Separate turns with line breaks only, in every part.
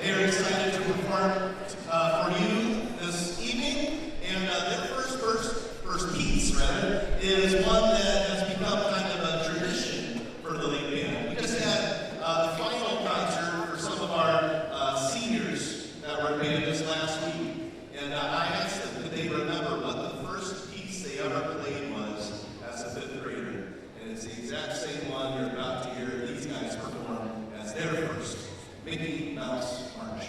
They are excited to perform for you this evening, and their first piece, rather, is one that has become kind of a tradition for the Lake Band. We just had the final concert for some of our seniors that were made this last week, and I asked them, could they remember what the first piece they ever played was as a fifth grader? And it's the exact same one you're about to hear these guys perform as their first, Mickey Mouse March.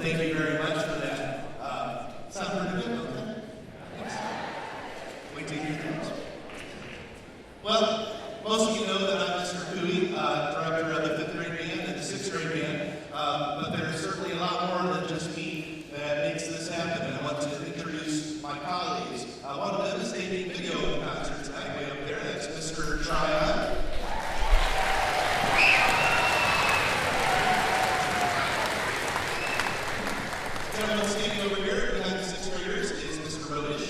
Thank you very much for that. Sound pretty good, don't it? Wait till you hear that. Well, most of you know that I'm Mr. Cooey, director of the 5th grade band and the 6th grade band, but there's certainly a lot more than just me that makes this happen, and I want to introduce my colleagues. One of them is taking video of the concert tonight, way up there. That's Mr. Tryon. Gentleman standing over here behind the 6th graders is Mr. Rodish.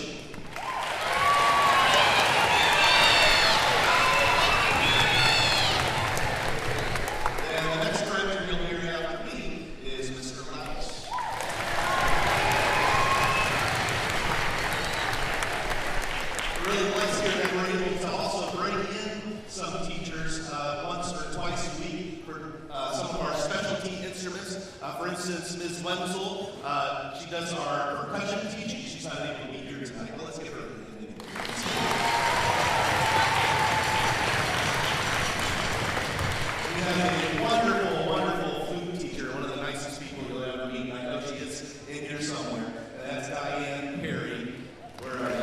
And the next director you'll hear after me is Mr. Laus. We're really blessed here that we're able to also bring in some teachers once or twice a week for some of our specialty instruments. For instance, Ms. Wenzel, she does our percussion teaching. She's not able to be here tonight, but let's give her a hand. We have a wonderful, wonderful flute teacher, one of the nicest people you'll ever meet. I know she is in here somewhere. And that's Diane Perry. Where are you?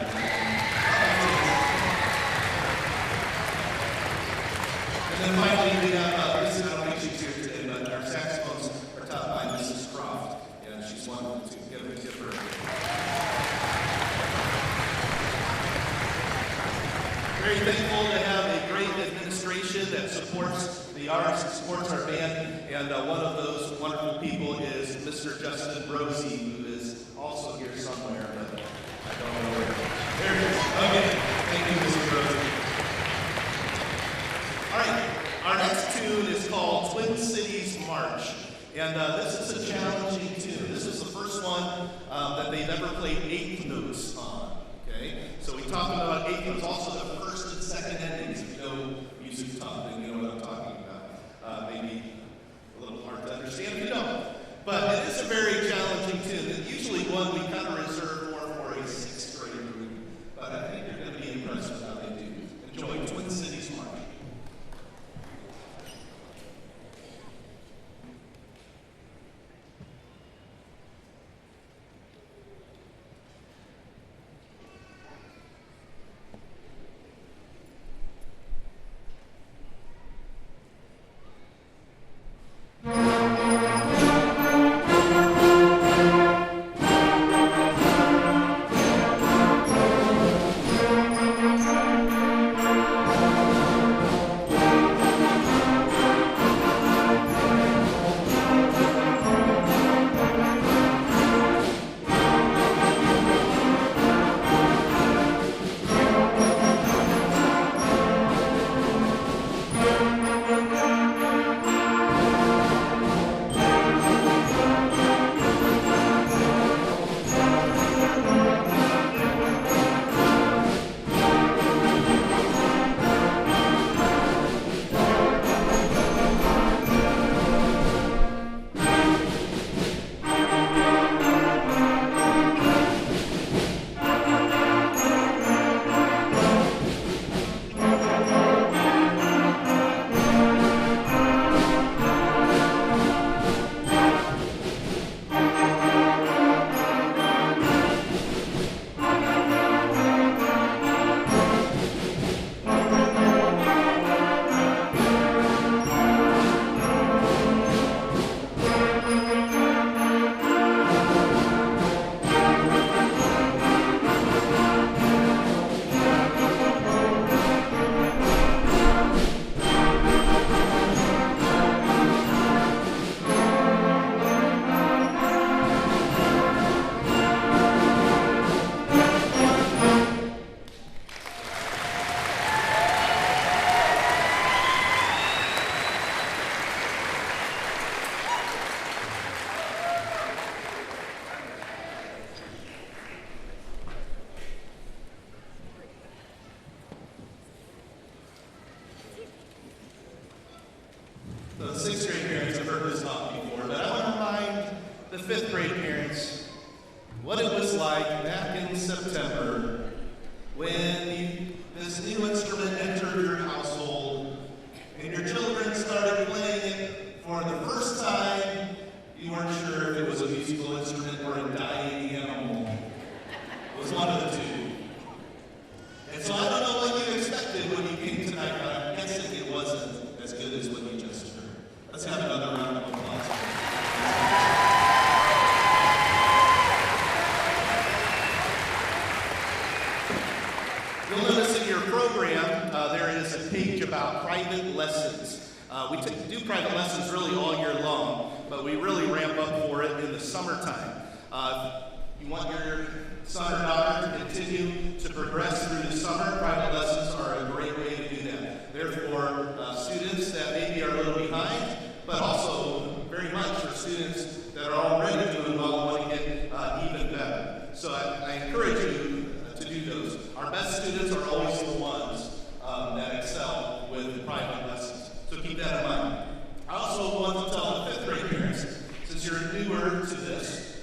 And then finally, we have, I don't think she's here today, but our saxophones are taught by Mrs. Croft. And she's wonderful too. Give her a Very thankful to have a great administration that supports the arts, supports our band, and one of those wonderful people is Mr. Justin Rosie, who is also here somewhere, but I don't know where. There he is. Okay. Thank you, Mr. Rosie. All right. Our next tune is called Twin Cities March, and this is a challenging tune. This is the first one that they've ever played 8th notes on. Okay, so we talk about 8th notes, also the first and second endings. If you know music talk, then you know what I'm talking about. Maybe a little hard to understand if you don't, but it is a very challenging tune. And usually one we kind of reserve more for a 6th grade group, but I think you're going to be impressed with how they do. Enjoy Twin Cities March. when this new instrument entered your household and your children started playing it for the first time, you weren't sure if it was a musical instrument or a dying animal. It was one of the two. And so I don't know what you expected when you came tonight, but I'm guessing it wasn't as good as what you just heard. Let's have another round of applause. You'll notice in your program there is a page about private lessons. We do private lessons really all year long, but we really ramp up for it in the summertime. You want your son or daughter to continue to progress through the summer, private lessons are a great way to do that. Therefore, students that maybe are a little behind, but also very much for students that are already doing well and want to get even better. So I encourage you to do those. Our best students are always the ones that excel with private lessons. So keep that in mind. I also want to tell the 5th grade parents, since you're newer to this,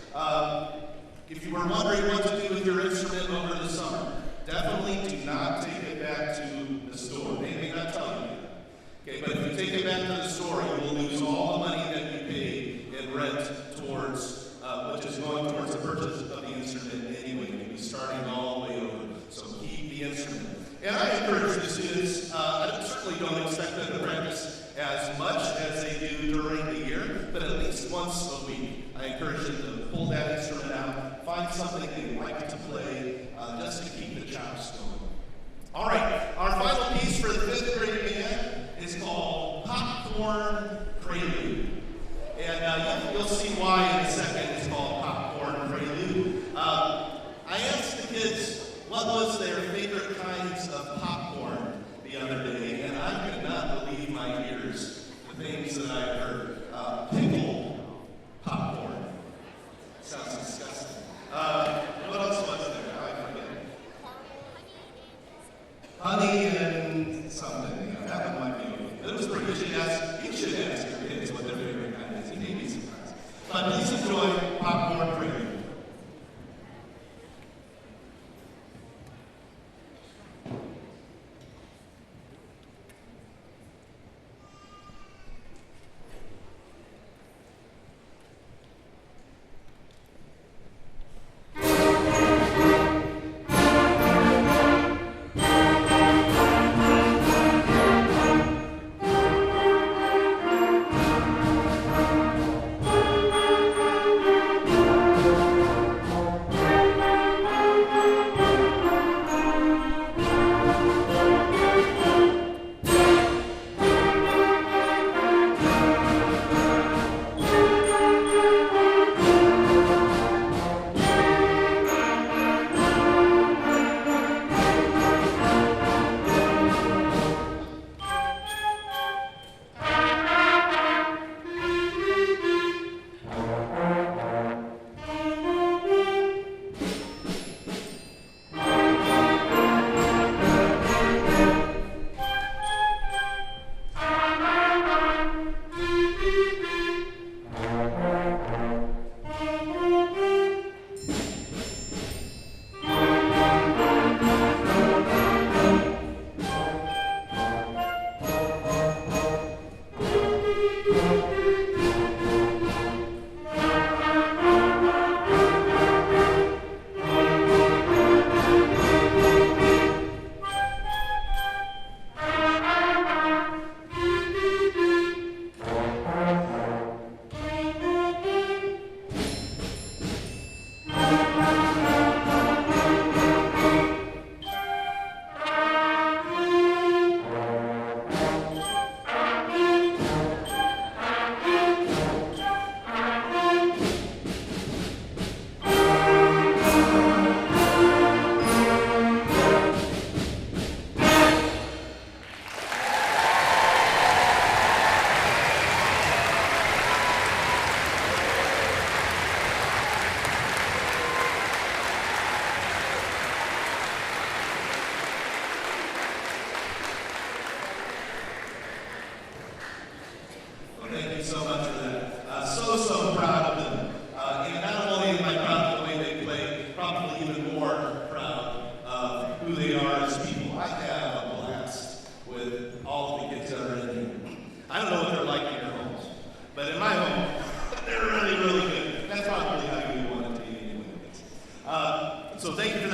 if you were wondering what to do with your instrument over the summer, definitely do not take it back to the store. They may not tell you that. Okay, but if you take it back to the store, you will lose all the money that you paid in rent towards, which is going towards the purchase of the instrument anyway. You'll be starting all the way over. So keep the instrument. And I encourage the students, I certainly don't expect them to practice as much as they do during the year, but at least once a week. I encourage them to pull that instrument out, find something they like to play, just to keep the chops going. All right, our final piece for the 5th grade band is called Popcorn Prelude. And you'll see why in a second it's called Popcorn Prelude. I asked the kids what was their favorite kinds of popcorn the other day, and I could not believe my ears, the things that I heard. Pickle popcorn. Sounds disgusting. What else was there? I forget. Honey and something. Yeah, that one might be okay. But it was pretty good. You should ask your kids what their favorite kind is. You may be surprised. But please enjoy Popcorn Prelude. So thank you